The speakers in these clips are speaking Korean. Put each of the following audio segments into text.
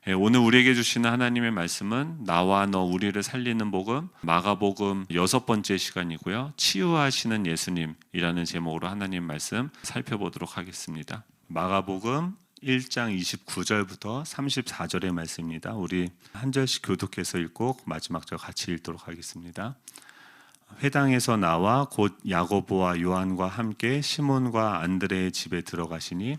오늘 우리에게 주시는 하나님의 말씀은 나와 너 우리를 살리는 복음 마가복음 6번째 시간이고요. 치유하시는 예수님이라는 제목으로 하나님 말씀 살펴보도록 하겠습니다. 마가복음 1장 29절부터 34절의 말씀입니다. 우리 한 절씩 교독해서 읽고 마지막 절 같이 읽도록 하겠습니다. 회당에서 나와 곧 야고보와 요한과 함께 시몬과 안드레의 집에 들어가시니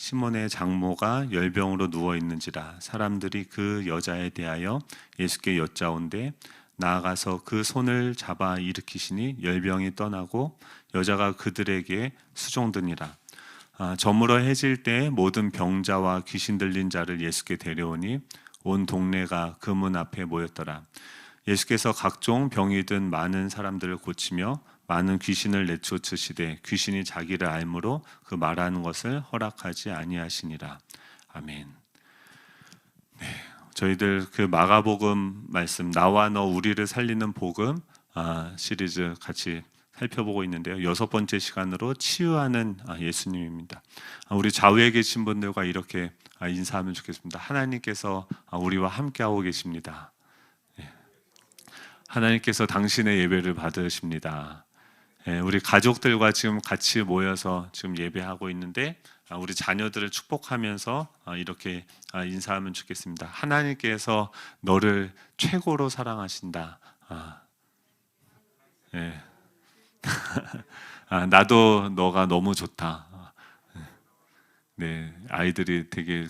시몬의 장모가 열병으로 누워 있는지라 사람들이 그 여자에 대하여 예수께 여짜온대 나아가서 그 손을 잡아 일으키시니 열병이 떠나고 여자가 그들에게 수종드니라. 저물어 해질 때 모든 병자와 귀신 들린 자를 예수께 데려오니 온 동네가 그 문 앞에 모였더라. 예수께서 각종 병이 든 많은 사람들을 고치며 많은 귀신을 내쫓으시되 귀신이 자기를 알므로 그 말하는 것을 허락하지 아니하시니라. 아멘. 네, 저희들 그 마가복음 말씀 나와 너 우리를 살리는 복음 시리즈 같이 살펴보고 있는데요. 6번째 시간으로 치유하는 예수님입니다. 우리 좌우에 계신 분들과 이렇게 인사하면 좋겠습니다. 하나님께서 우리와 함께하고 계십니다. 하나님께서 당신의 예배를 받으십니다. 우리 가족들과 지금 같이 모여서 지금 예배하고 있는데 우리 자녀들을 축복하면서 이렇게 인사하면 좋겠습니다. 하나님께서 너를 최고로 사랑하신다. 나도 너가 너무 좋다. 네, 아이들이 되게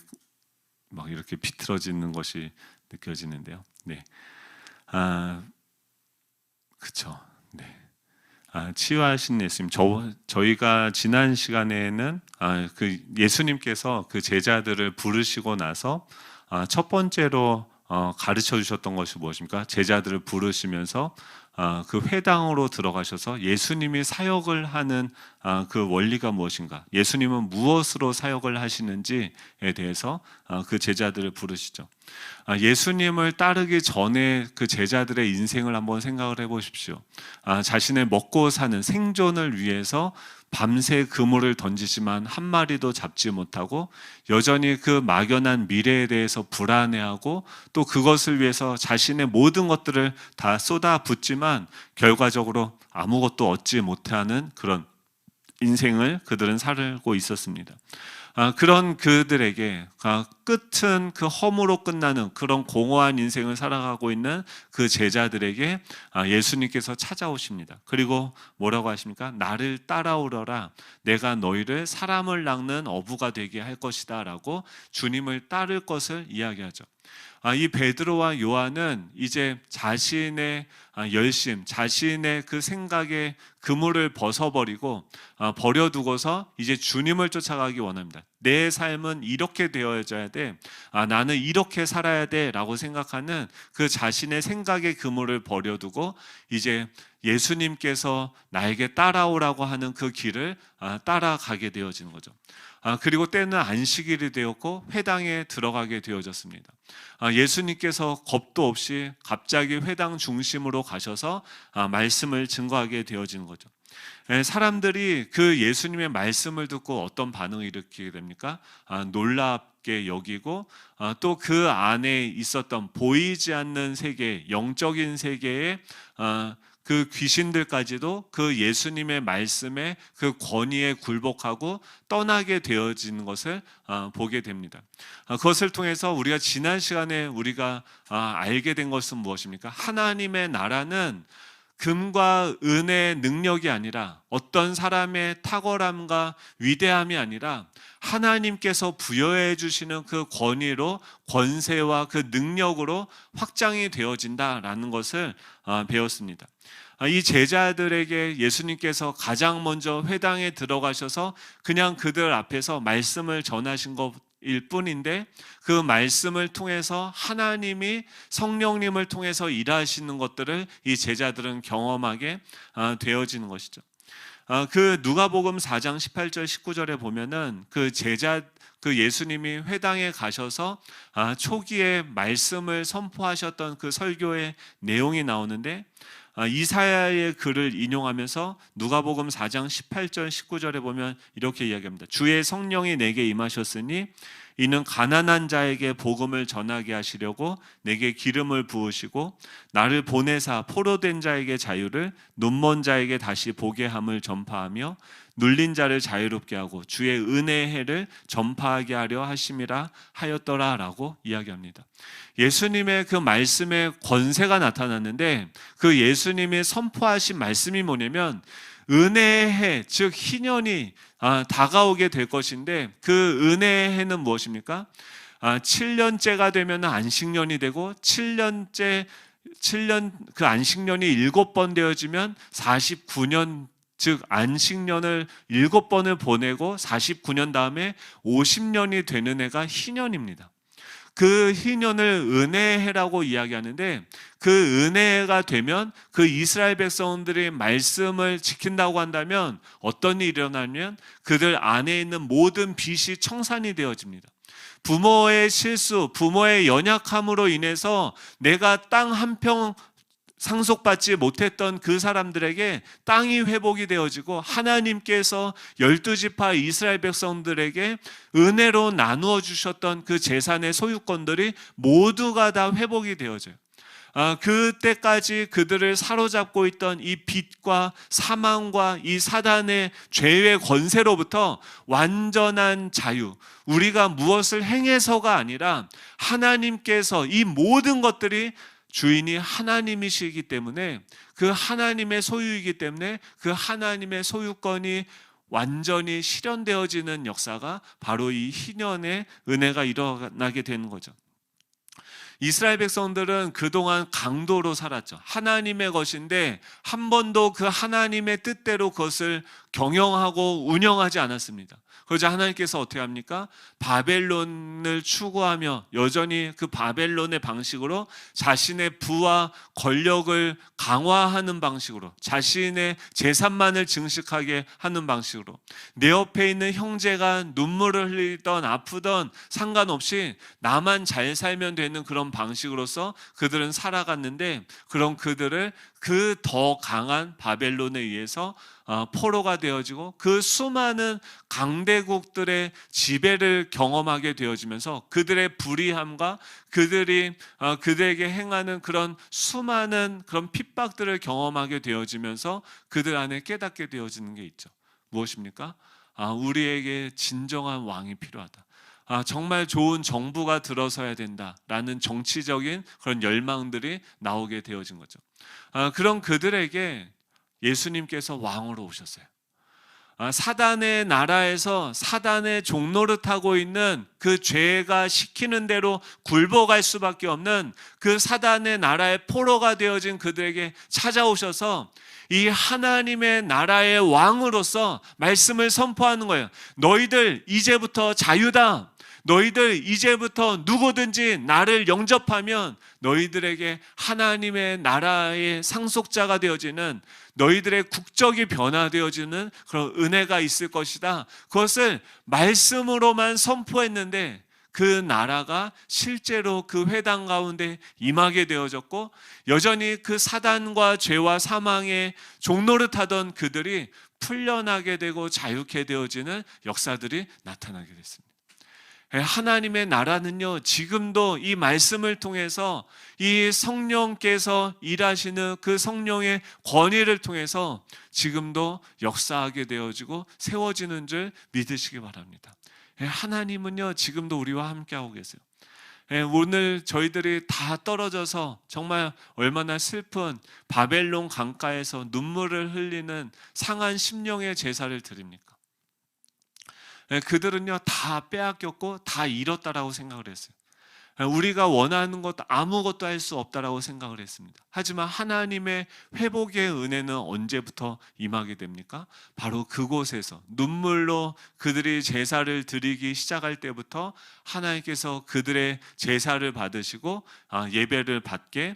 막 이렇게 비틀어지는 것이 느껴지는데요. 네, 그렇죠. 네. 치유하신 예수님. 저희가 지난 시간에는 그 예수님께서 그 제자들을 부르시고 나서 첫 번째로 가르쳐 주셨던 것이 무엇입니까? 제자들을 부르시면서 그 회당으로 들어가셔서 예수님이 사역을 하는 그 원리가 무엇인가? 예수님은 무엇으로 사역을 하시는지에 대해서 그 제자들을 부르시죠. 예수님을 따르기 전에 그 제자들의 인생을 한번 생각을 해보십시오. 자신의 먹고 사는 생존을 위해서 밤새 그물을 던지지만 한 마리도 잡지 못하고 여전히 그 막연한 미래에 대해서 불안해하고 또 그것을 위해서 자신의 모든 것들을 다 쏟아붓지만 결과적으로 아무것도 얻지 못하는 그런 인생을 그들은 살고 있었습니다. 그런 그들에게 끝은 그 허무로 끝나는 그런 공허한 인생을 살아가고 있는 그 제자들에게 예수님께서 찾아오십니다. 그리고 뭐라고 하십니까? 나를 따라오너라. 내가 너희를 사람을 낚는 어부가 되게 할 것이다 라고 주님을 따를 것을 이야기하죠. 이 베드로와 요한은 이제 자신의 열심, 자신의 그 생각의 그물을 벗어버리고 버려두고서 이제 주님을 쫓아가기 원합니다. 내 삶은 이렇게 되어져야 돼. 나는 이렇게 살아야 돼 라고 생각하는 그 자신의 생각의 그물을 버려두고 이제 예수님께서 나에게 따라오라고 하는 그 길을 따라가게 되어지는 거죠. 그리고 때는 안식일이 되었고 회당에 들어가게 되어졌습니다. 예수님께서 겁도 없이 갑자기 회당 중심으로 가셔서 말씀을 증거하게 되어지는 거죠. 사람들이 그 예수님의 말씀을 듣고 어떤 반응을 일으키게 됩니까? 놀랍게 여기고 또 그 안에 있었던 보이지 않는 세계, 영적인 세계에 그 귀신들까지도 그 예수님의 말씀에 그 권위에 굴복하고 떠나게 되어지는 것을 보게 됩니다. 그것을 통해서 우리가 지난 시간에 우리가 알게 된 것은 무엇입니까? 하나님의 나라는 금과 은혜의 능력이 아니라 어떤 사람의 탁월함과 위대함이 아니라 하나님께서 부여해 주시는 그 권위로 권세와 그 능력으로 확장이 되어진다라는 것을 배웠습니다. 이 제자들에게 예수님께서 가장 먼저 회당에 들어가셔서 그냥 그들 앞에서 말씀을 전하신 것일 뿐인데 그 말씀을 통해서 하나님이 성령님을 통해서 일하시는 것들을 이 제자들은 경험하게 되어지는 것이죠. 그 누가복음 4장 18절 19절에 보면은 그 예수님이 회당에 가셔서 초기에 말씀을 선포하셨던 그 설교의 내용이 나오는데 이사야의 글을 인용하면서 누가복음 4장 18절 19절에 보면 이렇게 이야기합니다. 주의 성령이 내게 임하셨으니 이는 가난한 자에게 복음을 전하게 하시려고 내게 기름을 부으시고 나를 보내사 포로된 자에게 자유를, 눈먼 자에게 다시 보게 함을 전파하며 눌린 자를 자유롭게 하고 주의 은혜의 해를 전파하게 하려 하심이라 하였더라라고 이야기합니다. 예수님의 그 말씀의 권세가 나타났는데, 그 예수님이 선포하신 말씀이 뭐냐면 은혜의 해, 즉 희년이 다가오게 될 것인데, 그 은혜의 해는 무엇입니까? 7년째가 되면 안식년이 되고, 7년 그 안식년이 7번 되어지면 49년, 즉 안식년을 7번을 보내고 49년 다음에 50년이 되는 해가 희년입니다. 그 희년을 은혜해라고 이야기하는데, 그 은혜가 되면 그 이스라엘 백성들이 말씀을 지킨다고 한다면 어떤 일이 일어나면 그들 안에 있는 모든 빚이 청산이 되어집니다. 부모의 실수, 부모의 연약함으로 인해서 내가 땅 한 평 상속받지 못했던 그 사람들에게 땅이 회복이 되어지고, 하나님께서 12지파 이스라엘 백성들에게 은혜로 나누어 주셨던 그 재산의 소유권들이 모두가 다 회복이 되어져요. 그때까지 그들을 사로잡고 있던 이 빚과 사망과 이 사단의 죄의 권세로부터 완전한 자유, 우리가 무엇을 행해서가 아니라 하나님께서 이 모든 것들이 주인이 하나님이시기 때문에, 그 하나님의 소유이기 때문에 그 하나님의 소유권이 완전히 실현되어지는 역사가 바로 이 희년의 은혜가 일어나게 되는 거죠. 이스라엘 백성들은 그동안 강도로 살았죠. 하나님의 것인데 한 번도 그 하나님의 뜻대로 그것을 경영하고 운영하지 않았습니다. 그러자 하나님께서 어떻게 합니까? 바벨론을 추구하며 여전히 그 바벨론의 방식으로 자신의 부와 권력을 강화하는 방식으로, 자신의 재산만을 증식하게 하는 방식으로, 내 옆에 있는 형제가 눈물을 흘리던 아프던 상관없이 나만 잘 살면 되는 그런 방식으로서 그들은 살아갔는데, 그런 그들을 그 더 강한 바벨론에 의해서 포로가 되어지고 그 수많은 강대국들의 지배를 경험하게 되어지면서 그들의 불의함과 그들이 그들에게 행하는 그런 수많은 그런 핍박들을 경험하게 되어지면서 그들 안에 깨닫게 되어지는 게 있죠. 무엇입니까? 우리에게 진정한 왕이 필요하다. 정말 좋은 정부가 들어서야 된다라는 정치적인 그런 열망들이 나오게 되어진 거죠. 그런 그들에게 예수님께서 왕으로 오셨어요. 사단의 나라에서 사단의 종노릇하고 있는 그 죄가 시키는 대로 굴복할 수밖에 없는 그 사단의 나라의 포로가 되어진 그들에게 찾아오셔서 이 하나님의 나라의 왕으로서 말씀을 선포하는 거예요. 너희들 이제부터 자유다. 너희들 이제부터 누구든지 나를 영접하면 너희들에게 하나님의 나라의 상속자가 되어지는, 너희들의 국적이 변화되어지는 그런 은혜가 있을 것이다. 그것을 말씀으로만 선포했는데 그 나라가 실제로 그 회당 가운데 임하게 되어졌고, 여전히 그 사단과 죄와 사망의 종노릇하던 그들이 풀려나게 되고 자유케 되어지는 역사들이 나타나게 됐습니다. 하나님의 나라는요, 지금도 이 말씀을 통해서 이 성령께서 일하시는 그 성령의 권위를 통해서 지금도 역사하게 되어지고 세워지는 줄 믿으시기 바랍니다. 하나님은요, 지금도 우리와 함께하고 계세요. 오늘 저희들이 다 떨어져서 정말 얼마나 슬픈 바벨론 강가에서 눈물을 흘리는 상한 심령의 제사를 드립니까? 그들은요 다 빼앗겼고 다 잃었다라고 생각을 했어요. 우리가 원하는 것 아무것도 할 수 없다라고 생각을 했습니다. 하지만 하나님의 회복의 은혜는 언제부터 임하게 됩니까? 바로 그곳에서 눈물로 그들이 제사를 드리기 시작할 때부터 하나님께서 그들의 제사를 받으시고 예배를 받게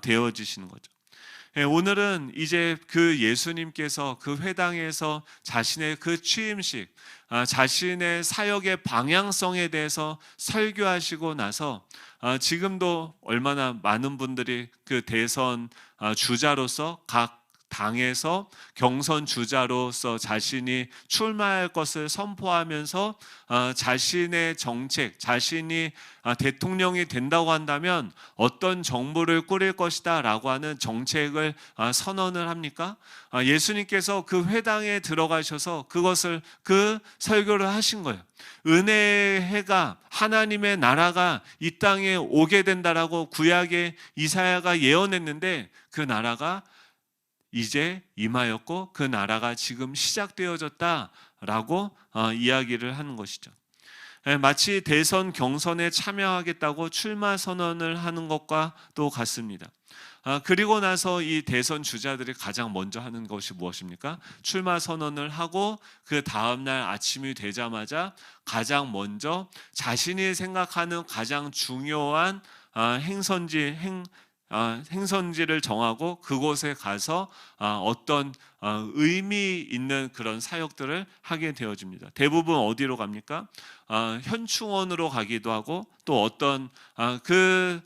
되어지시는 거죠. 오늘은 이제 그 예수님께서 그 회당에서 자신의 그 취임식, 자신의 사역의 방향성에 대해서 설교하시고 나서 지금도 얼마나 많은 분들이 그 대선 주자로서 각 당에서 경선 주자로서 자신이 출마할 것을 선포하면서 자신의 정책, 자신이 대통령이 된다고 한다면 어떤 정부를 꾸릴 것이다 라고 하는 정책을 선언을 합니까? 예수님께서 그 회당에 들어가셔서 그 설교를 하신 거예요. 은혜의 해가, 하나님의 나라가 이 땅에 오게 된다라고 구약의 이사야가 예언했는데 그 나라가 이제 임하였고 그 나라가 지금 시작되어졌다라고 이야기를 하는 것이죠. 마치 대선 경선에 참여하겠다고 출마 선언을 하는 것과 또 같습니다. 그리고 나서 이 대선 주자들이 가장 먼저 하는 것이 무엇입니까? 출마 선언을 하고 그 다음날 아침이 되자마자 가장 먼저 자신이 생각하는 가장 중요한 행선지를 정하고 그곳에 가서 어떤 의미 있는 그런 사역들을 하게 되어집니다. 대부분 어디로 갑니까? 현충원으로 가기도 하고 또 어떤 그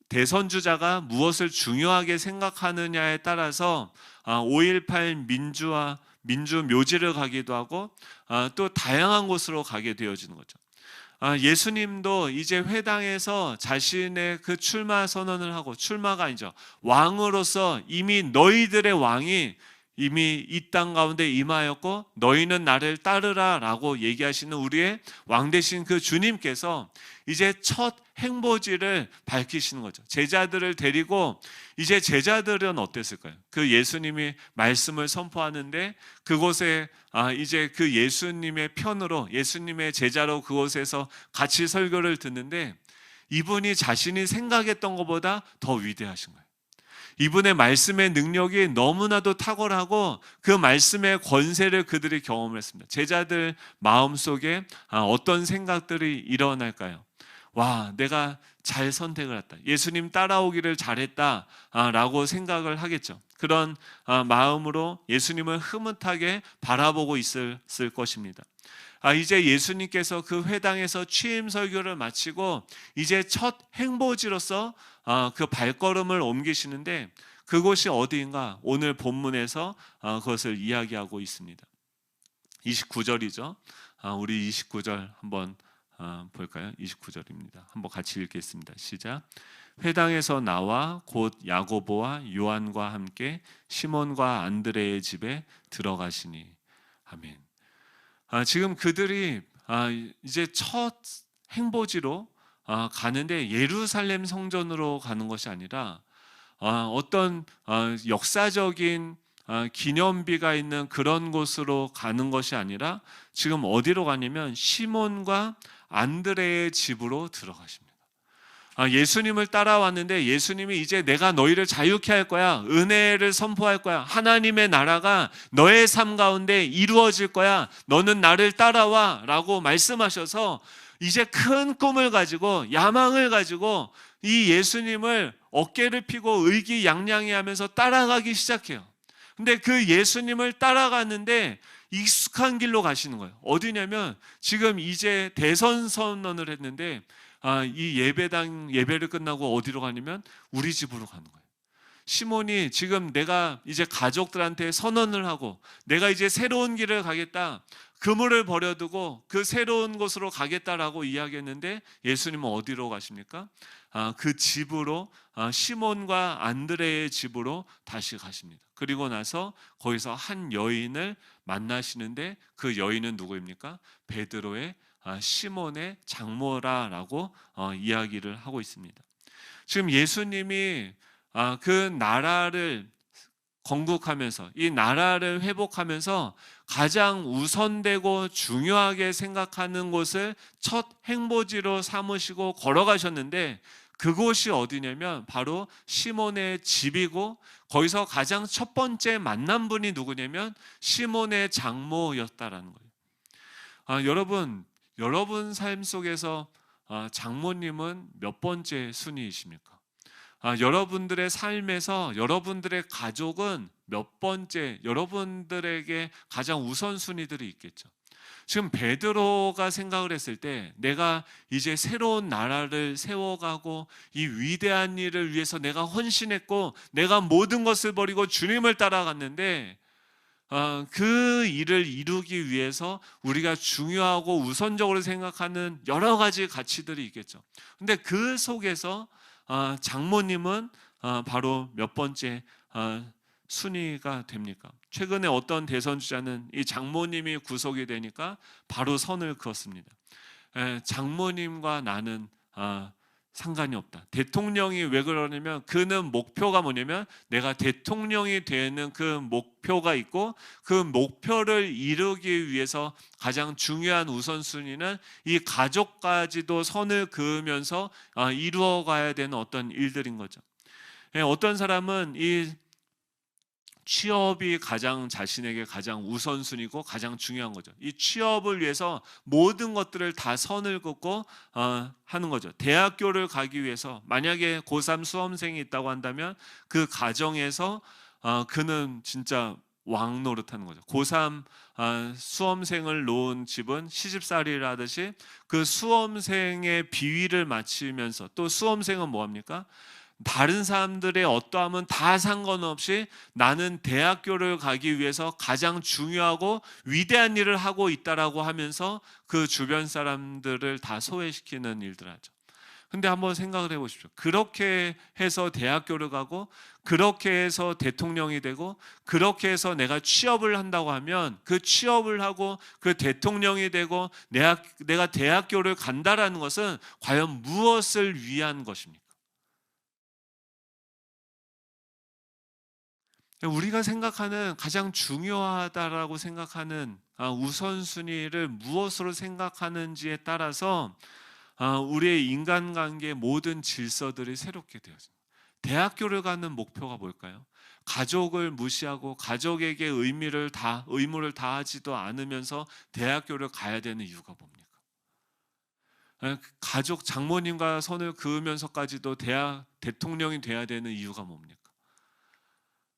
대선 주자가 무엇을 중요하게 생각하느냐에 따라서 5.18 민주 묘지를 가기도 하고 또 다양한 곳으로 가게 되어지는 거죠. 예수님도 이제 회당에서 자신의 그 출마 선언을 하고, 출마가 아니죠, 왕으로서 이미 너희들의 왕이 이미 이 땅 가운데 임하였고 너희는 나를 따르라 라고 얘기하시는 우리의 왕 되신 그 주님께서 이제 첫 행보지를 밝히시는 거죠. 제자들을 데리고, 이제 제자들은 어땠을까요? 그 예수님이 말씀을 선포하는데 그곳에 이제 그 예수님의 편으로, 예수님의 제자로 그곳에서 같이 설교를 듣는데 이분이 자신이 생각했던 것보다 더 위대하신 거예요. 이분의 말씀의 능력이 너무나도 탁월하고 그 말씀의 권세를 그들이 경험을 했습니다. 제자들 마음속에 어떤 생각들이 일어날까요? 와, 내가 잘 선택을 했다, 예수님 따라오기를 잘했다 라고 생각을 하겠죠. 그런 마음으로 예수님을 흐뭇하게 바라보고 있을 것입니다. 이제 예수님께서 그 회당에서 취임 설교를 마치고 이제 첫 행보지로서 그 발걸음을 옮기시는데 그곳이 어디인가? 오늘 본문에서 그것을 이야기하고 있습니다. 29절이죠. 우리 29절 한번 볼까요? 29절입니다. 한번 같이 읽겠습니다. 시작. 회당에서 나와 곧 야고보와 요한과 함께 시몬과 안드레의 집에 들어가시니. 아멘. 지금 그들이 이제 첫 행보지로 가는데 예루살렘 성전으로 가는 것이 아니라 어떤 역사적인 기념비가 있는 그런 곳으로 가는 것이 아니라 지금 어디로 가냐면 시몬과 안드레의 집으로 들어가십니다. 예수님을 따라왔는데 예수님이 이제 내가 너희를 자유케 할 거야, 은혜를 선포할 거야, 하나님의 나라가 너의 삶 가운데 이루어질 거야, 너는 나를 따라와 라고 말씀하셔서 이제 큰 꿈을 가지고 야망을 가지고 이 예수님을 어깨를 펴고 의기양양해 하면서 따라가기 시작해요. 근데 그 예수님을 따라갔는데 익숙한 길로 가시는 거예요. 어디냐면 지금 이제 대선 선언을 했는데 이 예배를 끝나고 어디로 가냐면 우리 집으로 가는 거예요. 시몬이 지금 내가 이제 가족들한테 선언을 하고 내가 이제 새로운 길을 가겠다, 그물을 버려두고 그 새로운 곳으로 가겠다라고 이야기했는데 예수님은 어디로 가십니까? 그 집으로, 시몬과 안드레의 집으로 다시 가십니다. 그리고 나서 거기서 한 여인을 만나시는데 그 여인은 누구입니까? 베드로의 시몬의 장모라라고 이야기를 하고 있습니다. 지금 예수님이 그 나라를 건국하면서 이 나라를 회복하면서 가장 우선되고 중요하게 생각하는 곳을 첫 행보지로 삼으시고 걸어가셨는데 그곳이 어디냐면 바로 시몬의 집이고 거기서 가장 첫 번째 만난 분이 누구냐면 시몬의 장모였다라는 거예요. 여러분 삶 속에서 장모님은 몇 번째 순위이십니까? 여러분들의 삶에서 여러분들의 가족은 몇 번째, 여러분들에게 가장 우선순위들이 있겠죠. 지금 베드로가 생각을 했을 때 내가 이제 새로운 나라를 세워가고 이 위대한 일을 위해서 내가 헌신했고 내가 모든 것을 버리고 주님을 따라갔는데 그 일을 이루기 위해서 우리가 중요하고 우선적으로 생각하는 여러 가지 가치들이 있겠죠. 근데 그 속에서 장모님은 바로 몇 번째 순위가 됩니까? 최근에 어떤 대선 주자는 이 장모님이 구속이 되니까 바로 선을 그었습니다. 장모님과 나는 상관이 없다. 대통령이 왜 그러냐면 그는 목표가 뭐냐면 내가 대통령이 되는 그 목표가 있고 그 목표를 이루기 위해서 가장 중요한 우선순위는 이 가족까지도 선을 그으면서 이루어가야 되는 어떤 일들인 거죠. 어떤 사람은 이 취업이 가장 자신에게 가장 우선순위고 가장 중요한 거죠. 이 취업을 위해서 모든 것들을 다 선을 긋고 하는 거죠. 대학교를 가기 위해서 만약에 고3 수험생이 있다고 한다면 그 가정에서 그는 진짜 왕 노릇하는 거죠. 고3 수험생을 놓은 집은 시집살이를 하듯이 그 수험생의 비위를 맞추면서 또 수험생은 뭐합니까? 다른 사람들의 어떠함은 다 상관없이 나는 대학교를 가기 위해서 가장 중요하고 위대한 일을 하고 있다라고 하면서 그 주변 사람들을 다 소외시키는 일들 하죠. 근데 한번 생각을 해보십시오. 그렇게 해서 대학교를 가고 그렇게 해서 대통령이 되고 그렇게 해서 내가 취업을 한다고 하면 그 취업을 하고 그 대통령이 되고 내가 대학교를 간다라는 것은 과연 무엇을 위한 것입니까? 우리가 생각하는 가장 중요하다라고 생각하는 우선순위를 무엇으로 생각하는지에 따라서 우리의 인간관계의 모든 질서들이 새롭게 되어집니다. 대학교를 가는 목표가 뭘까요? 가족을 무시하고 가족에게 의무를 다하지도 않으면서 대학교를 가야 되는 이유가 뭡니까? 가족 장모님과 선을 그으면서까지도 대통령이 돼야 되는 이유가 뭡니까?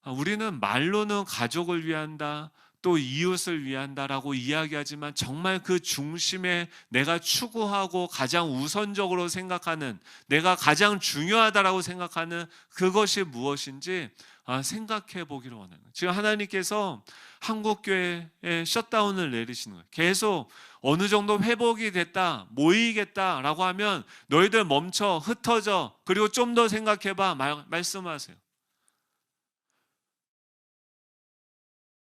우리는 말로는 가족을 위한다, 또 이웃을 위한다라고 이야기하지만 정말 그 중심에 내가 추구하고 가장 우선적으로 생각하는, 내가 가장 중요하다라고 생각하는 그것이 무엇인지 생각해 보기를 원하는 거예요. 지금 하나님께서 한국교회에 셧다운을 내리시는 거예요. 계속 어느 정도 회복이 됐다, 모이겠다라고 하면 너희들 멈춰, 흩어져, 그리고 좀 더 생각해봐 말씀하세요.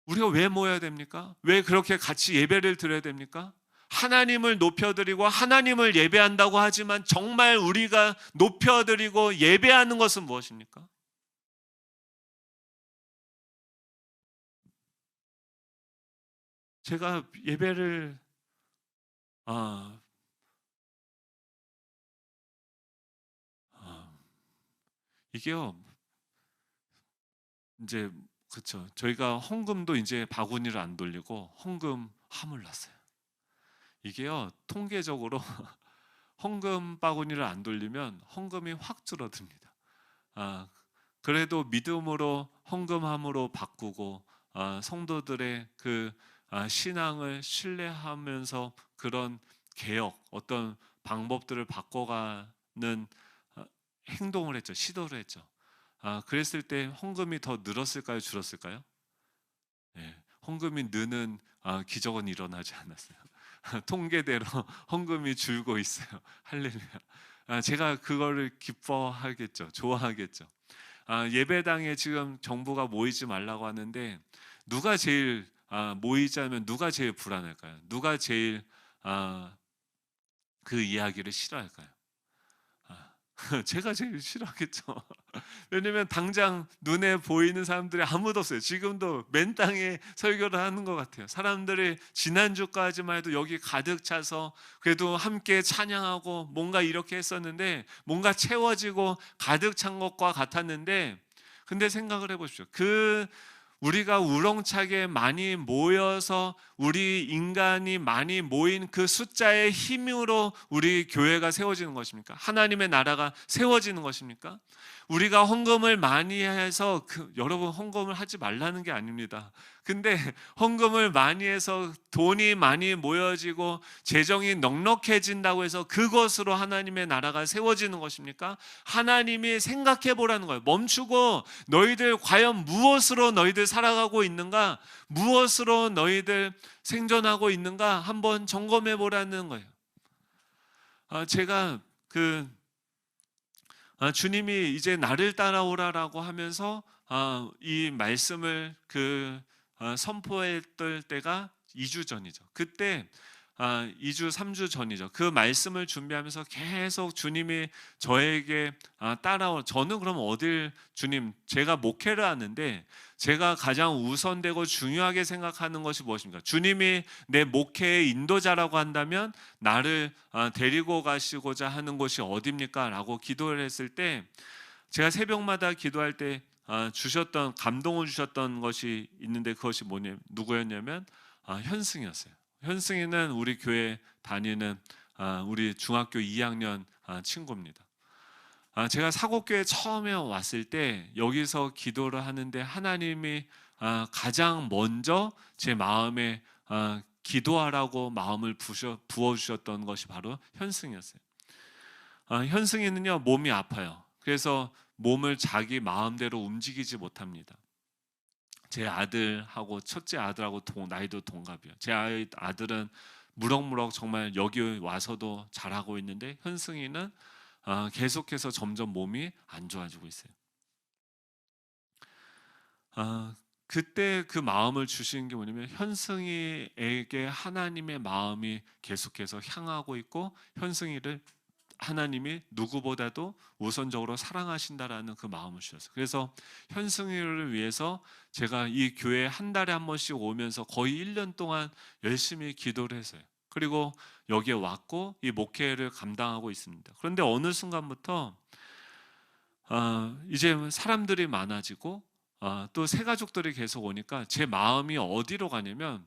우리가 왜 모여야 됩니까? 왜 그렇게 같이 예배를 드려야 됩니까? 하나님을 높여드리고 하나님을 예배한다고 하지만 정말 우리가 높여드리고 예배하는 것은 무엇입니까? 제가 예배를 아, 아, 이게요 이제 그렇죠. 저희가 헌금도 이제 바구니를 안 돌리고 헌금 함을 났어요. 이게요 통계적으로 헌금 바구니를 안 돌리면 헌금이 확 줄어듭니다. 아, 그래도 믿음으로 헌금함으로 바꾸고 성도들의 그 신앙을 신뢰하면서 그런 개혁, 어떤 방법들을 바꿔가는 행동을 했죠. 시도를 했죠. 그랬을 때 헌금이 더 늘었을까요? 줄었을까요? 네, 헌금이 느는 기적은 일어나지 않았어요. 통계대로 헌금이 줄고 있어요. 할렐루야. 제가 그거를 기뻐하겠죠. 좋아하겠죠. 예배당에 지금 정부가 모이지 말라고 하는데 누가 제일 모이자면 누가 제일 불안할까요? 누가 제일 그 이야기를 싫어할까요? 제가 제일 싫어하겠죠. 왜냐면 당장 눈에 보이는 사람들이 아무도 없어요. 지금도 맨 땅에 설교를 하는 것 같아요. 사람들이 지난주까지만 해도 여기 가득 차서 그래도 함께 찬양하고 뭔가 이렇게 했었는데 뭔가 채워지고 가득 찬 것과 같았는데 근데 생각을 해보십시오. 우리가 우렁차게 많이 모여서 우리 인간이 많이 모인 그 숫자의 힘으로 우리 교회가 세워지는 것입니까? 하나님의 나라가 세워지는 것입니까? 우리가 헌금을 많이 해서 여러분 헌금을 하지 말라는 게 아닙니다. 근데 헌금을 많이 해서 돈이 많이 모여지고 재정이 넉넉해진다고 해서 그것으로 하나님의 나라가 세워지는 것입니까? 하나님이 생각해 보라는 거예요. 멈추고 너희들 과연 무엇으로 너희들 살아가고 있는가? 무엇으로 너희들 생존하고 있는가? 한번 점검해 보라는 거예요. 제가 주님이 이제 나를 따라오라라고 하면서 이 말씀을 선포했던 때가 2주 전이죠. 그때 2주, 3주 전이죠. 그 말씀을 준비하면서 계속 주님이 저에게 저는 그럼 어딜 주님, 제가 목회를 하는데 제가 가장 우선되고 중요하게 생각하는 것이 무엇입니까? 주님이 내 목회의 인도자라고 한다면 나를 데리고 가시고자 하는 곳이 어디입니까? 라고 기도를 했을 때 제가 새벽마다 기도할 때 감동을 주셨던 것이 있는데 그것이 누구였냐면 현승이었어요. 현승이는 우리 교회 다니는 우리 중학교 2학년 친구입니다. 제가 사곡교회 처음에 왔을 때 여기서 기도를 하는데 하나님이 가장 먼저 제 마음에 기도하라고 마음을 부어주셨던 것이 바로 현승이었어요. 현승이는요, 몸이 아파요. 그래서 몸을 자기 마음대로 움직이지 못합니다. 제 아들하고 첫째 아들하고 나이도 동갑이에요. 제 아들은 무럭무럭 정말 여기 와서도 잘하고 있는데 현승이는 계속해서 점점 몸이 안 좋아지고 있어요. 그때 그 마음을 주시는 게 뭐냐면 현승이에게 하나님의 마음이 계속해서 향하고 있고 현승이를 하나님이 누구보다도 우선적으로 사랑하신다라는 그 마음을 주셨어요. 그래서 현승이를 위해서 제가 이 교회에 한 달에 한 번씩 오면서 거의 1년 동안 열심히 기도를 했어요. 그리고 여기에 왔고 이 목회를 감당하고 있습니다. 그런데 어느 순간부터 이제 사람들이 많아지고 또 새 가족들이 계속 오니까 제 마음이 어디로 가냐면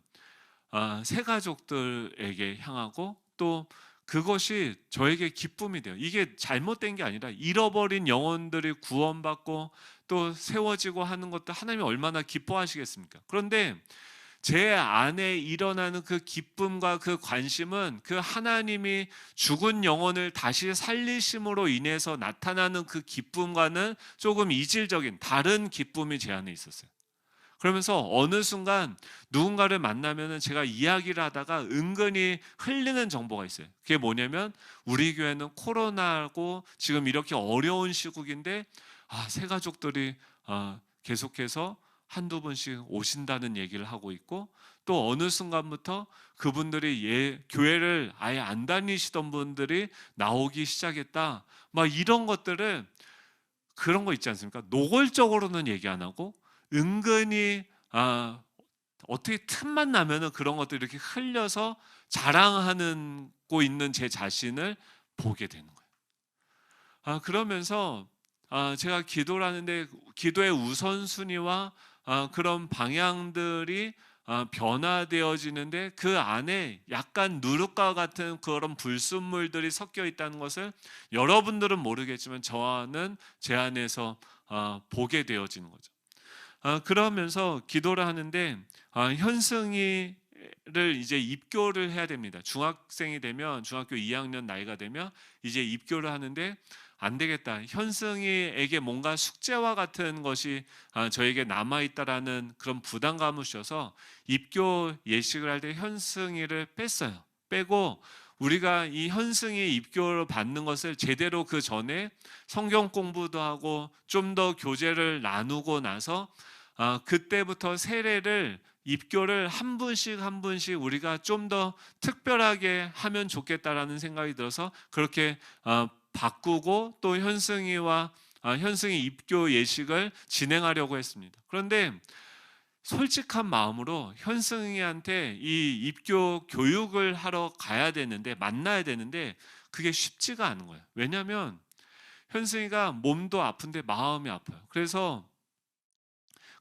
새 가족들에게 향하고 또 그것이 저에게 기쁨이 돼요. 이게 잘못된 게 아니라 잃어버린 영혼들이 구원받고 또 세워지고 하는 것도 하나님이 얼마나 기뻐하시겠습니까? 그런데 제 안에 일어나는 그 기쁨과 그 관심은 그 하나님이 죽은 영혼을 다시 살리심으로 인해서 나타나는 그 기쁨과는 조금 이질적인 다른 기쁨이 제 안에 있었어요. 그러면서 어느 순간 누군가를 만나면은 제가 이야기를 하다가 은근히 흘리는 정보가 있어요. 그게 뭐냐면 우리 교회는 코로나고 지금 이렇게 어려운 시국인데 새 가족들이 계속해서 한두 번씩 오신다는 얘기를 하고 있고 또 어느 순간부터 그분들이 교회를 아예 안 다니시던 분들이 나오기 시작했다. 막 이런 것들을 그런 거 있지 않습니까? 노골적으로는 얘기 안 하고 은근히 어떻게 틈만 나면은 그런 것들 이렇게 흘려서 자랑하고 있는 제 자신을 보게 되는 거예요. 그러면서 제가 기도를 하는데 기도의 우선순위와 그런 방향들이 변화되어지는데 그 안에 약간 누룩과 같은 그런 불순물들이 섞여 있다는 것을 여러분들은 모르겠지만 저는 제 안에서 보게 되어지는 거죠. 그러면서 기도를 하는데 현승이를 이제 입교를 해야 됩니다. 중학생이 되면 중학교 2학년 나이가 되면 이제 입교를 하는데 안 되겠다. 현승이에게 뭔가 숙제와 같은 것이 저에게 남아있다라는 그런 부담감을 주셔서 입교 예식을 할 때 현승이를 뺐어요. 빼고 우리가 이 현승이 입교를 받는 것을 제대로 그 전에 성경 공부도 하고 좀 더 교제를 나누고 나서 그때부터 세례를 입교를 한 분씩 한 분씩 우리가 좀 더 특별하게 하면 좋겠다라는 생각이 들어서 그렇게 바꾸고 또 현승이 입교 예식을 진행하려고 했습니다. 그런데 솔직한 마음으로 현승이한테 이 입교 교육을 하러 가야 되는데 만나야 되는데 그게 쉽지가 않은 거예요. 왜냐하면 현승이가 몸도 아픈데 마음이 아파요. 그래서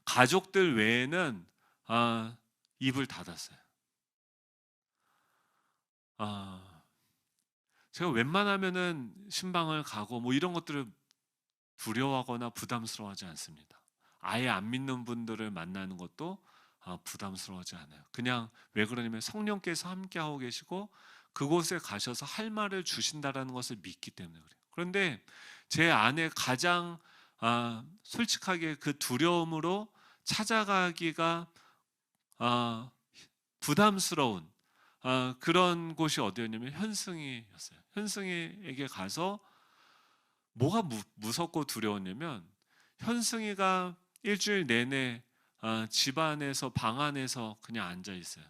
가족들 외에는 입을 닫았어요. 제가 웬만하면은 신방을 가고 뭐 이런 것들을 두려워하거나 부담스러워하지 않습니다. 아예 안 믿는 분들을 만나는 것도 부담스러워하지 않아요. 그냥 왜 그러냐면 성령께서 함께하고 계시고 그곳에 가셔서 할 말을 주신다라는 것을 믿기 때문에 그래요. 그런데 제 안에 가장 솔직하게 그 두려움으로 찾아가기가 아, 부담스러운 그런 곳이 어디였냐면 현승이었어요. 현승이에게 가서 뭐가 무섭고 두려웠냐면 현승이가 일주일 내내 집 안에서 방 안에서 그냥 앉아 있어요.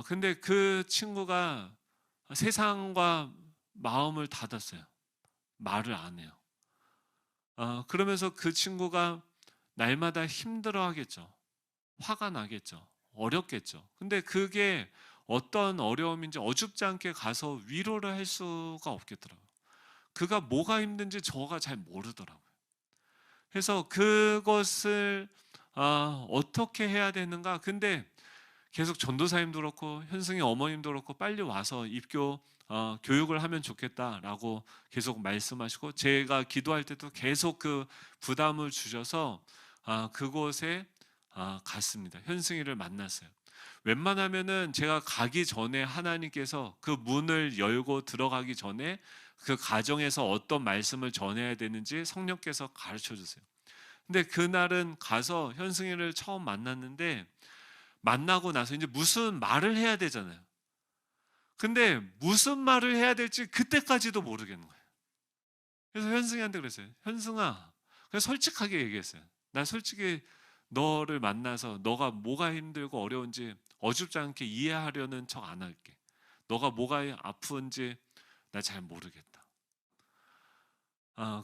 근데 그 친구가 세상과 마음을 닫았어요. 말을 안 해요. 그러면서 그 친구가 날마다 힘들어 하겠죠. 화가 나겠죠. 어렵겠죠. 근데 그게 어떤 어려움인지 어줍지 않게 가서 위로를 할 수가 없겠더라고요. 그가 뭐가 힘든지 저가 잘 모르더라고요. 그래서 그것을 어떻게 해야 되는가? 근데 계속 전도사님도 그렇고 현승이 어머님도 그렇고 빨리 와서 입교 교육을 하면 좋겠다라고 계속 말씀하시고 제가 기도할 때도 계속 그 부담을 주셔서 그곳에 갔습니다. 현승이를 만났어요. 웬만하면은 제가 가기 전에 하나님께서 그 문을 열고 들어가기 전에 그 가정에서 어떤 말씀을 전해야 되는지 성령께서 가르쳐 주세요. 근데 그날은 가서 현승이를 처음 만났는데 만나고 나서 이제 무슨 말을 해야 되잖아요. 근데 무슨 말을 해야 될지 그때까지도 모르겠는 거예요. 그래서 현승이한테 그랬어요. 현승아, 그냥 솔직하게 얘기했어요. 나 솔직히 너를 만나서 너가 뭐가 힘들고 어려운지 어줍지 않게 이해하려는 척 안 할게. 너가 뭐가 아픈지 나 잘 모르겠다.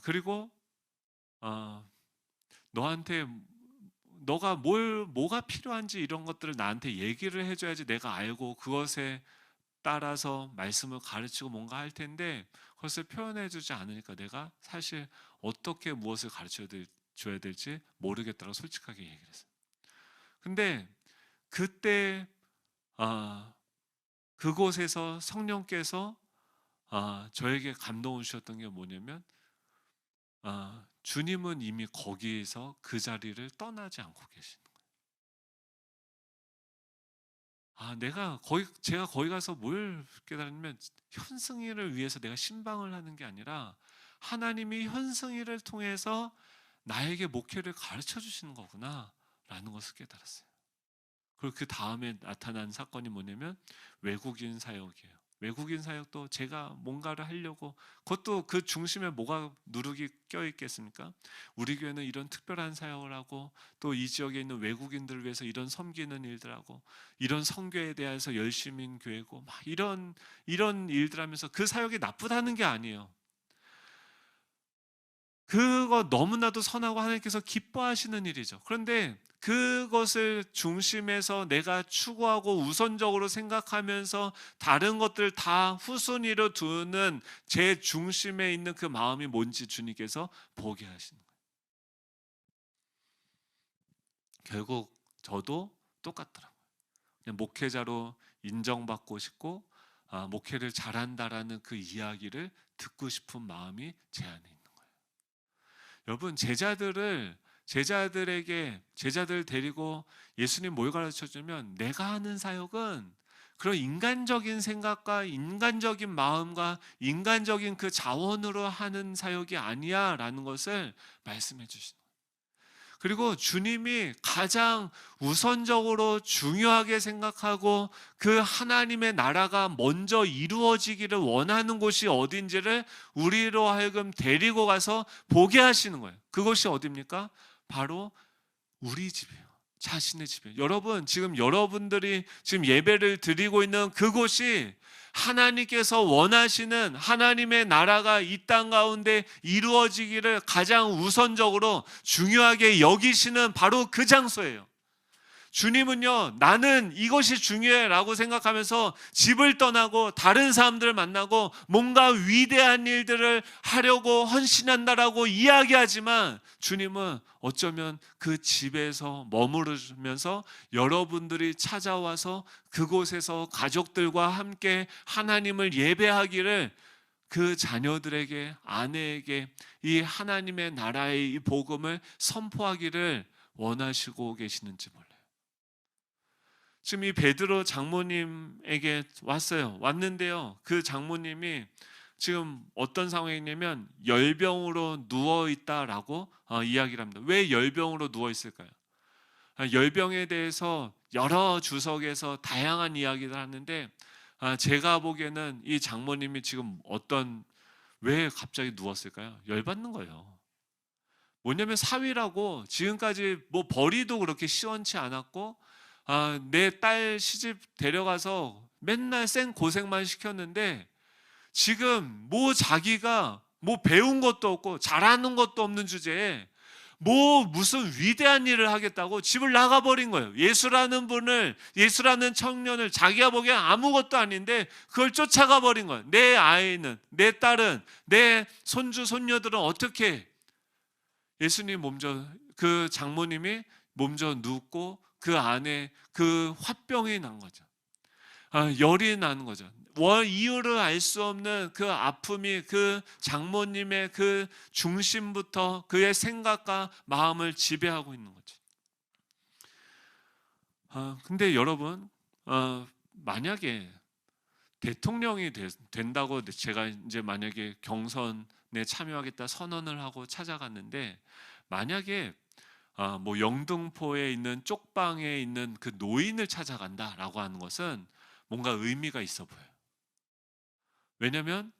그리고 너한테 너가 뭐가 필요한지 이런 것들을 나한테 얘기를 해줘야지 내가 알고 그것에 따라서 말씀을 가르치고 뭔가 할 텐데 그것을 표현해주지 않으니까 내가 사실 어떻게 무엇을 줘야 될지 모르겠다고 솔직하게 얘기를 했어요. 근데 그때 그곳에서 성령께서 저에게 감동을 주셨던 게 뭐냐면 주님은 이미 거기에서 그 자리를 떠나지 않고 계시는 거예요. 제가 거기 가서 뭘 깨달으면 현승이를 위해서 내가 신방을 하는 게 아니라 하나님이 현승이를 통해서 나에게 목회를 가르쳐 주시는 거구나라는 것을 깨달았어요. 그리고 그 다음에 나타난 사건이 뭐냐면 외국인 사역이에요. 외국인 사역도 제가 뭔가를 하려고 그것도 그 중심에 뭐가 누룩이 껴 있겠습니까? 우리 교회는 이런 특별한 사역을 하고 또 이 지역에 있는 외국인들을 위해서 이런 섬기는 일들 하고 이런 선교에 대해서 열심인 교회고 막 이런 일들 하면서 그 사역이 나쁘다는 게 아니에요. 그거 너무나도 선하고 하나님께서 기뻐하시는 일이죠. 그런데 그것을 중심에서 내가 추구하고 우선적으로 생각하면서 다른 것들 다 후순위로 두는 제 중심에 있는 그 마음이 뭔지 주님께서 보게 하시는 거예요. 결국 저도 똑같더라고요. 그냥 목회자로 인정받고 싶고 목회를 잘한다라는 그 이야기를 듣고 싶은 마음이 제 안에 있는 거예요. 여러분 제자들 데리고 예수님 뭘 가르쳐 주면 내가 하는 사역은 그런 인간적인 생각과 인간적인 마음과 인간적인 그 자원으로 하는 사역이 아니야라는 것을 말씀해 주시는 거예요. 그리고 주님이 가장 우선적으로 중요하게 생각하고 그 하나님의 나라가 먼저 이루어지기를 원하는 곳이 어딘지를 우리로 하여금 데리고 가서 보게 하시는 거예요. 그것이 어디입니까? 바로 우리 집이에요. 자신의 집이에요. 여러분, 지금 여러분들이 지금 예배를 드리고 있는 그곳이 하나님께서 원하시는 하나님의 나라가 이 땅 가운데 이루어지기를 가장 우선적으로 중요하게 여기시는 바로 그 장소예요. 주님은요, 나는 이것이 중요해라고 생각하면서 집을 떠나고 다른 사람들을 만나고 뭔가 위대한 일들을 하려고 헌신한다라고 이야기하지만 주님은 어쩌면 그 집에서 머무르면서 여러분들이 찾아와서 그곳에서 가족들과 함께 하나님을 예배하기를 그 자녀들에게 아내에게 이 하나님의 나라의 이 복음을 선포하기를 원하시고 계시는지 몰라요. 지금 이 베드로 장모님에게 왔는데요. 그 장모님이 지금 어떤 상황이냐면 열병으로 누워 있다라고 이야기를 합니다. 왜 열병으로 누워 있을까요? 열병에 대해서 여러 주석에서 다양한 이야기를 하는데 제가 보기에는 이 장모님이 지금 왜 갑자기 누웠을까요? 열받는 거예요. 뭐냐면 사위라고 지금까지 뭐 벌이도 그렇게 시원치 않았고 내 딸 시집 데려가서 맨날 생 고생만 시켰는데 지금 뭐 자기가 뭐 배운 것도 없고 잘하는 것도 없는 주제에 뭐 무슨 위대한 일을 하겠다고 집을 나가버린 거예요. 예수라는 청년을 자기가 보기엔 아무것도 아닌데 그걸 쫓아가 버린 거예요. 내 아이는, 내 딸은, 내 손주, 손녀들은 어떻게 그 장모님이 몸져 눕고 그 안에 그 화병이 난 거죠. 열이 나는 거죠. 이유를 알 수 없는 그 아픔이 그 장모님의 그 중심부터 그의 생각과 마음을 지배하고 있는 거죠. 근데 여러분, 만약에 대통령이 된다고 제가 이제 만약에 경선에 참여하겠다 선언을 하고 찾아갔는데 만약에 뭐 영등포에 있는 쪽방에 있는 그 노인을 찾아간다라고 하는 것은 뭔가 의미가 있어 보여요. 왜냐하면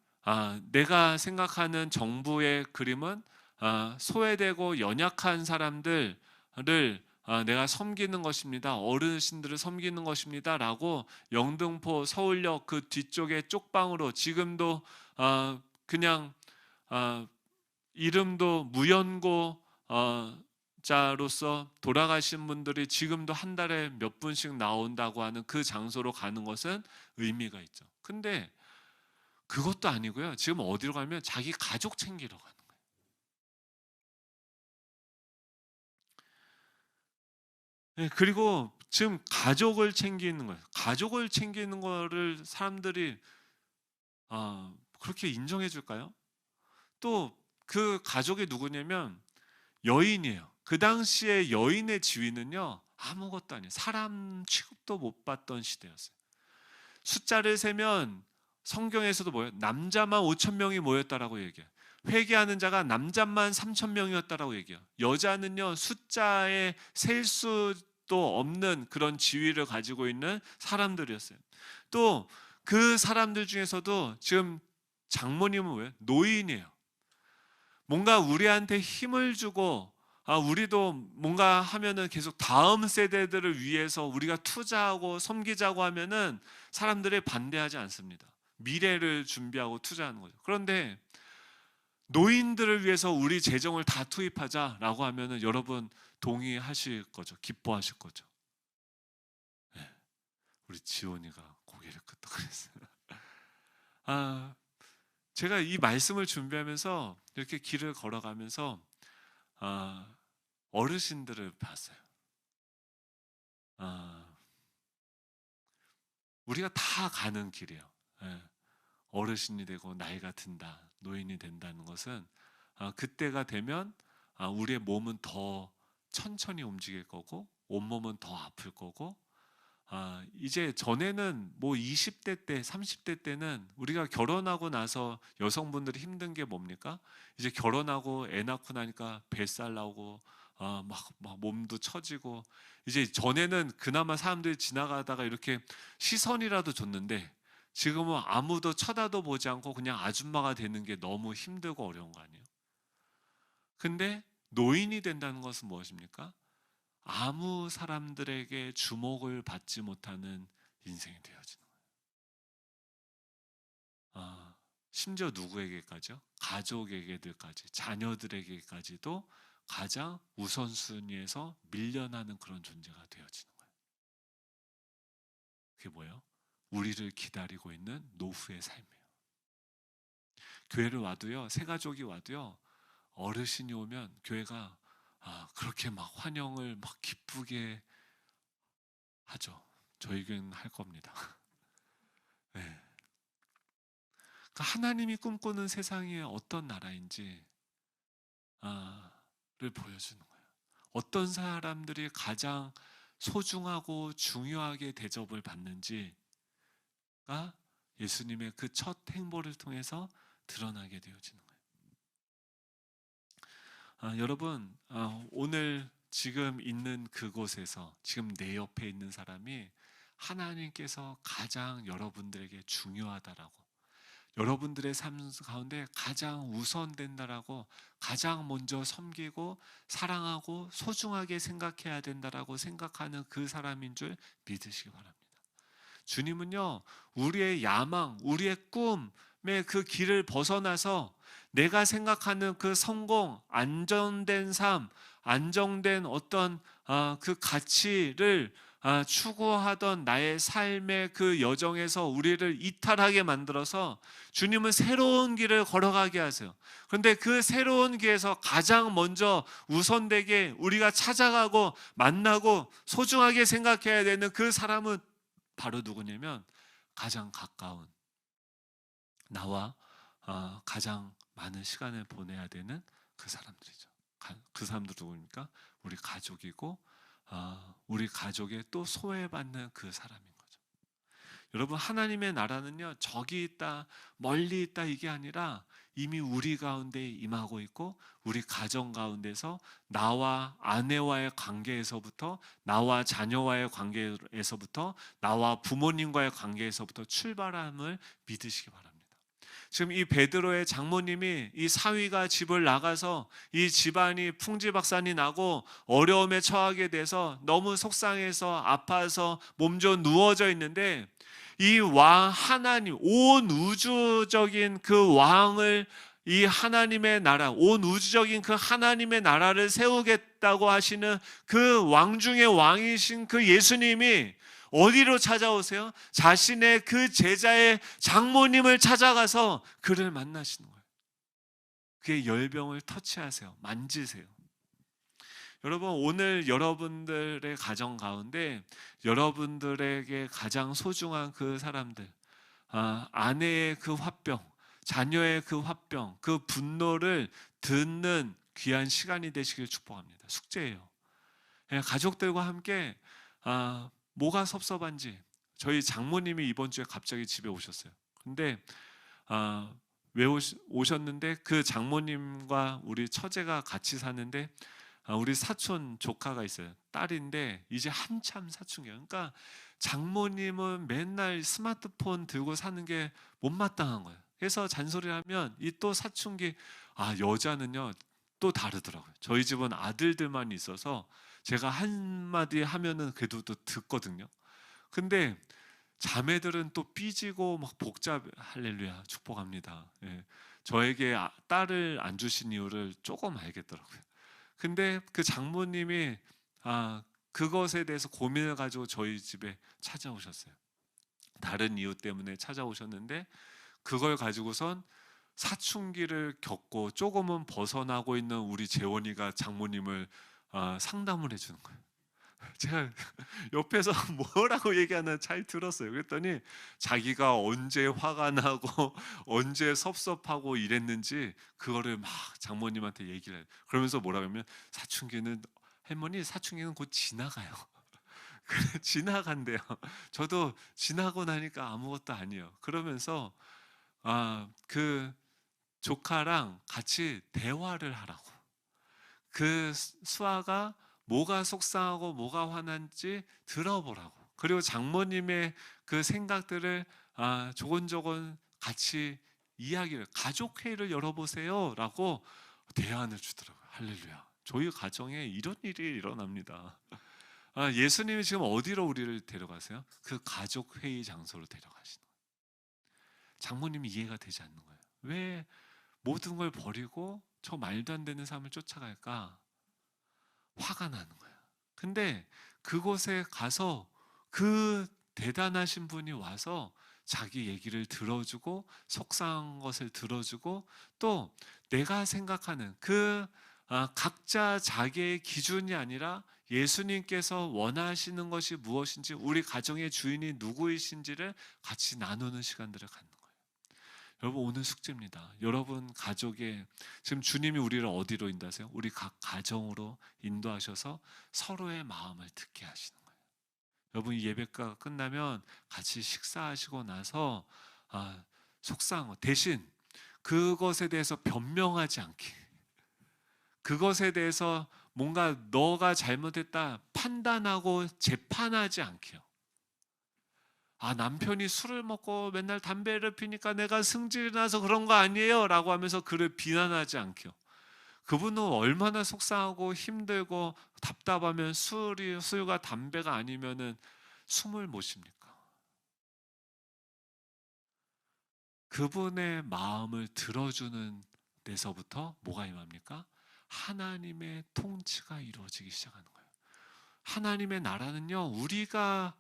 내가 생각하는 정부의 그림은 소외되고 연약한 사람들을 내가 섬기는 것입니다. 어르신들을 섬기는 것입니다라고 영등포 서울역 그 뒤쪽에 쪽방으로 지금도 그냥 이름도 무연고 자로서 돌아가신 분들이 지금도 한 달에 몇 분씩 나온다고 하는 그 장소로 가는 것은 의미가 있죠. 근데 그것도 아니고요. 지금 어디로 가면 자기 가족 챙기러 가는 거예요. 네, 그리고 지금 가족을 챙기는 거예요. 가족을 챙기는 거를 사람들이 그렇게 인정해 줄까요? 또 그 가족이 누구냐면 여인이에요. 그 당시에 여인의 지위는요 아무것도 아니에요. 사람 취급도 못 받던 시대였어요. 숫자를 세면 성경에서도 남자만 5천 명이 모였다라고 얘기해요. 회개하는 자가 남자만 3천 명이었다라고 얘기해요. 여자는요 숫자에 셀 수도 없는 그런 지위를 가지고 있는 사람들이었어요. 또 그 사람들 중에서도 지금 장모님은 뭐예요? 노인이에요. 뭔가 우리한테 힘을 주고 우리도 뭔가 하면은 계속 다음 세대들을 위해서 우리가 투자하고 섬기자고 하면은 사람들이 반대하지 않습니다. 미래를 준비하고 투자하는 거죠. 그런데 노인들을 위해서 우리 재정을 다 투입하자라고 하면은 여러분 동의하실 거죠. 기뻐하실 거죠. 네. 우리 지원이가 고개를 끄덕거렸어요. 제가 이 말씀을 준비하면서 이렇게 길을 걸어가면서 어르신들을 봤어요. 우리가 다 가는 길이에요. 예. 어르신이 되고 나이가 든다, 노인이 된다는 것은 그때가 되면 우리의 몸은 더 천천히 움직일 거고 온몸은 더 아플 거고 이제 전에는 뭐 20대 때, 30대 때는 우리가 결혼하고 나서 여성분들이 힘든 게 뭡니까? 이제 결혼하고 애 낳고 나니까 뱃살 나오고 막 몸도 처지고 이제 전에는 그나마 사람들이 지나가다가 이렇게 시선이라도 줬는데 지금은 아무도 쳐다도 보지 않고 그냥 아줌마가 되는 게 너무 힘들고 어려운 거 아니에요? 근데 노인이 된다는 것은 무엇입니까? 아무 사람들에게 주목을 받지 못하는 인생이 되어지는 거예요. 심지어 누구에게까지요? 가족에게들까지, 자녀들에게까지도 가장 우선순위에서 밀려나는 그런 존재가 되어지는 거예요. 그게 뭐예요? 우리를 기다리고 있는 노후의 삶이에요. 교회를 와도요, 새 가족이 와도요, 어르신이 오면 교회가 그렇게 막 환영을 막 기쁘게 하죠. 저희는 할 겁니다. 네. 그러니까 하나님이 꿈꾸는 세상이 어떤 나라인지 를 보여주는 거예요. 어떤 사람들이 가장 소중하고 중요하게 대접을 받는지가 예수님의 그 첫 행보를 통해서 드러나게 되어지는 거예요. 여러분, 오늘 지금 있는 그곳에서 지금 내 옆에 있는 사람이 하나님께서 가장 여러분들에게 중요하다라고, 여러분들의 삶 가운데 가장 우선된다라고, 가장 먼저 섬기고 사랑하고 소중하게 생각해야 된다라고 생각하는 그 사람인 줄 믿으시기 바랍니다. 주님은요, 우리의 야망, 우리의 꿈의 그 길을 벗어나서 내가 생각하는 그 성공, 안정된 삶, 안정된 어떤 그 가치를 추구하던 나의 삶의 그 여정에서 우리를 이탈하게 만들어서 주님은 새로운 길을 걸어가게 하세요. 그런데 그 새로운 길에서 가장 먼저 우선되게 우리가 찾아가고 만나고 소중하게 생각해야 되는 그 사람은 바로 누구냐면 가장 가까운 나와 가장 많은 시간을 보내야 되는 그 사람들이죠. 그 사람들 누구입니까? 우리 가족이고 우리 가족에 또 소외받는 그 사람인 거죠. 여러분, 하나님의 나라는요, 저기 있다, 멀리 있다 이게 아니라 이미 우리 가운데 임하고 있고 우리 가정 가운데서 나와 아내와의 관계에서부터, 나와 자녀와의 관계에서부터, 나와 부모님과의 관계에서부터 출발함을 믿으시기 바랍니다. 지금 이 베드로의 장모님이 이 사위가 집을 나가서 이 집안이 풍지박산이 나고 어려움에 처하게 돼서 너무 속상해서 아파서 몸져 누워져 있는데, 이 왕 하나님, 온 우주적인 그 왕을, 이 하나님의 나라, 온 우주적인 그 하나님의 나라를 세우겠다고 하시는 그 왕 중의 왕이신 그 예수님이 어디로 찾아오세요? 자신의 그 제자의 장모님을 찾아가서 그를 만나시는 거예요. 그의 열병을 터치하세요. 만지세요. 여러분, 오늘 여러분들의 가정 가운데 여러분들에게 가장 소중한 그 사람들, 아내의 그 화병, 자녀의 그 화병, 그 분노를 듣는 귀한 시간이 되시길 축복합니다. 숙제예요. 가족들과 함께 뭐가 섭섭한지. 저희 장모님이 이번 주에 갑자기 집에 오셨어요. 근데 왜 오셨는데, 그 장모님과 우리 처제가 같이 사는데 우리 사촌 조카가 있어요. 딸인데 이제 한참 사춘기예요. 그러니까 장모님은 맨날 스마트폰 들고 사는 게 못마땅한 거예요. 그래서 잔소리를 하면 이 또 사춘기, 여자는요 또 다르더라고요. 저희 집은 아들들만 있어서 제가 한마디 하면은 그래도 또 듣거든요. 근데 자매들은 또 삐지고 막 복잡. 할렐루야, 축복합니다. 예. 저에게 딸을 안 주신 이유를 조금 알겠더라고요. 근데 그 장모님이 그것에 대해서 고민을 가지고 저희 집에 찾아오셨어요. 다른 이유 때문에 찾아오셨는데, 그걸 가지고선 사춘기를 겪고 조금은 벗어나고 있는 우리 재원이가 장모님을 상담을 해주는 거예요. 제가 옆에서 뭐라고 얘기하나 잘 들었어요. 그랬더니 자기가 언제 화가 나고 언제 섭섭하고 이랬는지 그거를 막 장모님한테 얘기를 해요. 그러면서 뭐라고 하면, 할머니 사춘기는 곧 지나가요. 그래, 지나간대요. 저도 지나고 나니까 아무것도 아니에요. 그러면서 그 조카랑 같이 대화를 하라고. 그 수아가 뭐가 속상하고 뭐가 화난지 들어보라고. 그리고 장모님의 그 생각들을 조곤조곤 같이 이야기를, 가족회의를 열어보세요라고 대안을 주더라고요. 할렐루야. 저희 가정에 이런 일이 일어납니다. 예수님이 지금 어디로 우리를 데려가세요? 그 가족회의 장소로 데려가시는 거예요. 장모님이 이해가 되지 않는 거예요. 왜 모든 걸 버리고 저 말도 안 되는 삶을 쫓아갈까? 화가 나는 거야. 근데 그곳에 가서 그 대단하신 분이 와서 자기 얘기를 들어주고 속상한 것을 들어주고, 또 내가 생각하는 그 각자 자기의 기준이 아니라 예수님께서 원하시는 것이 무엇인지, 우리 가정의 주인이 누구이신지를 같이 나누는 시간들을 갖는 거예요. 여러분 오늘 숙제입니다. 여러분 가족에 지금 주님이 우리를 어디로 인도하세요? 우리 각 가정으로 인도하셔서 서로의 마음을 듣게 하시는 거예요. 여러분 이 예배가 끝나면 같이 식사하시고 나서 속상한 거 대신 그것에 대해서 변명하지 않기, 그것에 대해서 뭔가 너가 잘못했다 판단하고 재판하지 않기요. 남편이 술을 먹고 맨날 담배를 피니까 내가 승질이 나서 그런 거 아니에요 라고 하면서 그를 비난하지 않기요. 그분은 얼마나 속상하고 힘들고 답답하면 술과 담배가 아니면은 숨을 못 쉽니까? 그분의 마음을 들어주는 데서부터 뭐가 임합니까? 하나님의 통치가 이루어지기 시작하는 거예요. 하나님의 나라는요, 우리가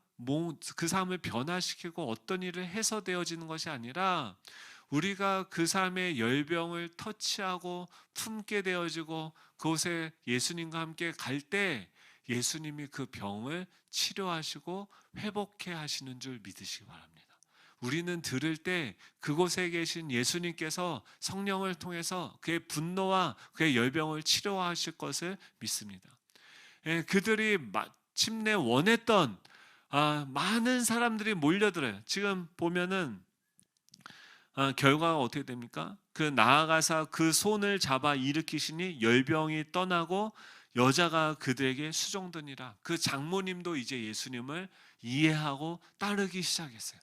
그 삶을 변화시키고 어떤 일을 해서 되어지는 것이 아니라 우리가 그 삶의 열병을 터치하고 품게 되어지고 그곳에 예수님과 함께 갈 때 예수님이 그 병을 치료하시고 회복해 하시는 줄 믿으시기 바랍니다. 우리는 들을 때 그곳에 계신 예수님께서 성령을 통해서 그의 분노와 그의 열병을 치료하실 것을 믿습니다. 그들이 마침내 원했던 많은 사람들이 몰려들어요. 지금 보면은 결과가 어떻게 됩니까? 그 나아가서 그 손을 잡아 일으키시니 열병이 떠나고 여자가 그들에게 수종드니라. 그 장모님도 이제 예수님을 이해하고 따르기 시작했어요.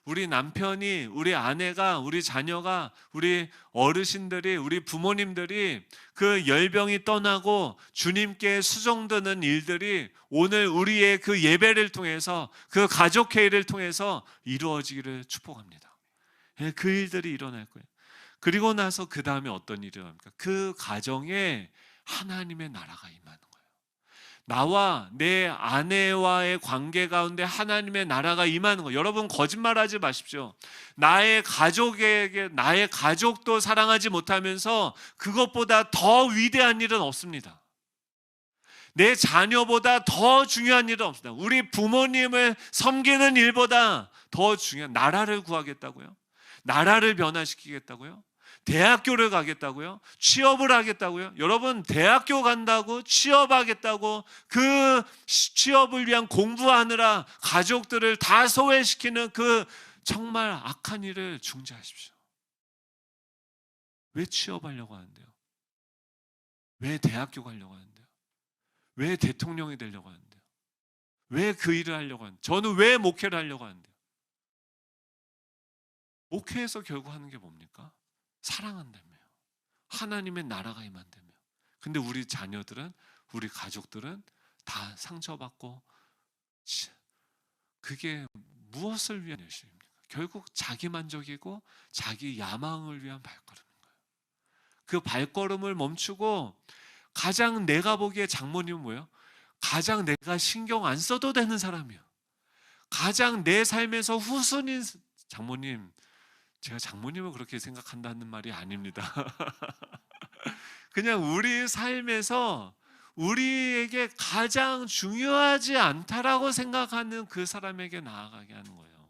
우리 남편이, 우리 아내가, 우리 자녀가, 우리 어르신들이, 우리 부모님들이 그 열병이 떠나고 주님께 수종드는 일들이 오늘 우리의 그 예배를 통해서, 그 가족회의를 통해서 이루어지기를 축복합니다. 그 일들이 일어날 거예요. 그리고 나서 그 다음에 어떤 일이 일어납니까? 그 가정에 하나님의 나라가 임하는 거예요. 나와 내 아내와의 관계 가운데 하나님의 나라가 임하는 거예요. 여러분 거짓말하지 마십시오. 나의 가족도 사랑하지 못하면서 그것보다 더 위대한 일은 없습니다. 내 자녀보다 더 중요한 일은 없습니다. 우리 부모님을 섬기는 일보다 더 중요한 나라를 구하겠다고요? 나라를 변화시키겠다고요? 대학교를 가겠다고요? 취업을 하겠다고요? 여러분 대학교 간다고 취업하겠다고 그 취업을 위한 공부하느라 가족들을 다 소외시키는 그 정말 악한 일을 중지하십시오. 왜 취업하려고 하는데요? 왜 대학교 가려고 하는데요? 왜 대통령이 되려고 하는데요? 왜 그 일을 하려고 하는데요? 저는 왜 목회를 하려고 하는데요? 목회에서 결국 하는 게 뭡니까? 사랑한다며. 하나님의 나라가 임한다며. 근데 우리 자녀들은, 우리 가족들은 다 상처받고 그게 무엇을 위한 열심입니까? 결국 자기 만족이고 자기 야망을 위한 발걸음인 거예요. 그 발걸음을 멈추고 가장 내가 보기에 장모님은 뭐예요? 가장 내가 신경 안 써도 되는 사람이에요. 가장 내 삶에서 후순인 장모님, 제가 장모님을 그렇게 생각한다는 말이 아닙니다. 그냥 우리 삶에서 우리에게 가장 중요하지 않다라고 생각하는 그 사람에게 나아가게 하는 거예요.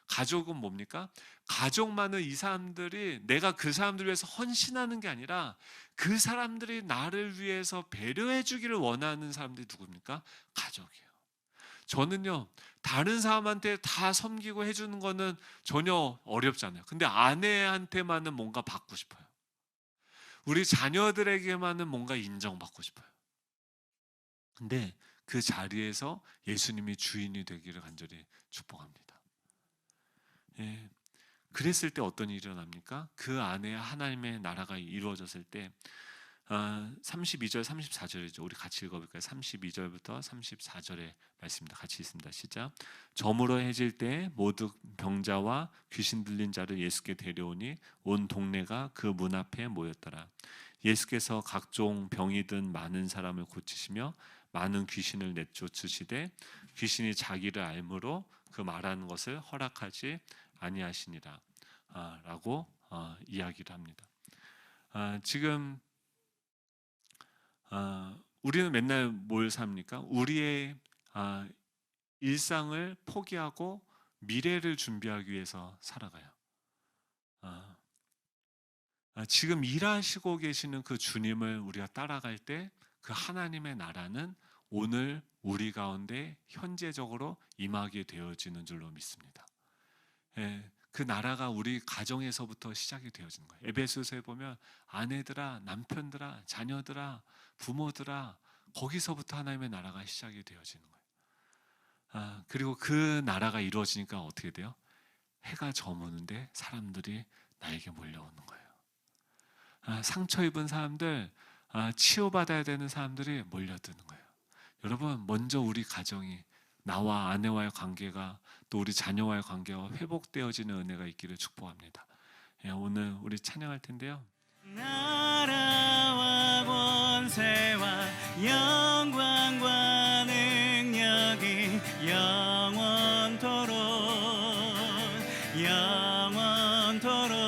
가족은 뭡니까? 가족만은 이 사람들이 내가 그 사람들을 위해서 헌신하는 게 아니라 그 사람들이 나를 위해서 배려해 주기를 원하는 사람들이 누굽니까? 가족이에요. 저는요, 다른 사람한테 다 섬기고 해주는 거는 전혀 어렵잖아요. 근데 아내한테만은 뭔가 받고 싶어요. 우리 자녀들에게만은 뭔가 인정받고 싶어요. 근데 그 자리에서 예수님이 주인이 되기를 간절히 축복합니다. 예. 그랬을 때 어떤 일이 일어납니까? 그 안에 하나님의 나라가 이루어졌을 때 32절 34절이죠. 우리 같이 읽어볼까요? 32절부터 34절의 말씀입니다. 같이 있습니다. 시작. 저물어 해질 때 모두 병자와 귀신 들린 자를 예수께 데려오니 온 동네가 그 문 앞에 모였더라. 예수께서 각종 병이 든 많은 사람을 고치시며 많은 귀신을 내쫓으시되 귀신이 자기를 알므로 그 말하는 것을 허락하지 아니하시니라 라고 이야기를 합니다. 지금 우리는 맨날 뭘 삽니까? 우리의 일상을 포기하고 미래를 준비하기 위해서 살아가요. 지금 일하시고 계시는 그 주님을 우리가 따라갈 때 그 하나님의 나라는 오늘 우리 가운데 현재적으로 임하게 되어지는 줄로 믿습니다. 예, 그 나라가 우리 가정에서부터 시작이 되어지는 거예요. 에베소서에 보면 아내들아, 남편들아, 자녀들아, 부모들아, 거기서부터 하나님의 나라가 시작이 되어지는 거예요. 그리고 그 나라가 이루어지니까 어떻게 돼요? 해가 저무는데 사람들이 나에게 몰려오는 거예요. 상처 입은 사람들, 치유받아야 되는 사람들이 몰려드는 거예요. 여러분, 먼저 우리 가정이, 나와 아내와의 관계가, 또 우리 자녀와의 관계가 회복되어지는 은혜가 있기를 축복합니다. 오늘 우리 찬양할 텐데요. 나라와 권세와 영광과 능력이 영원토록 영원토록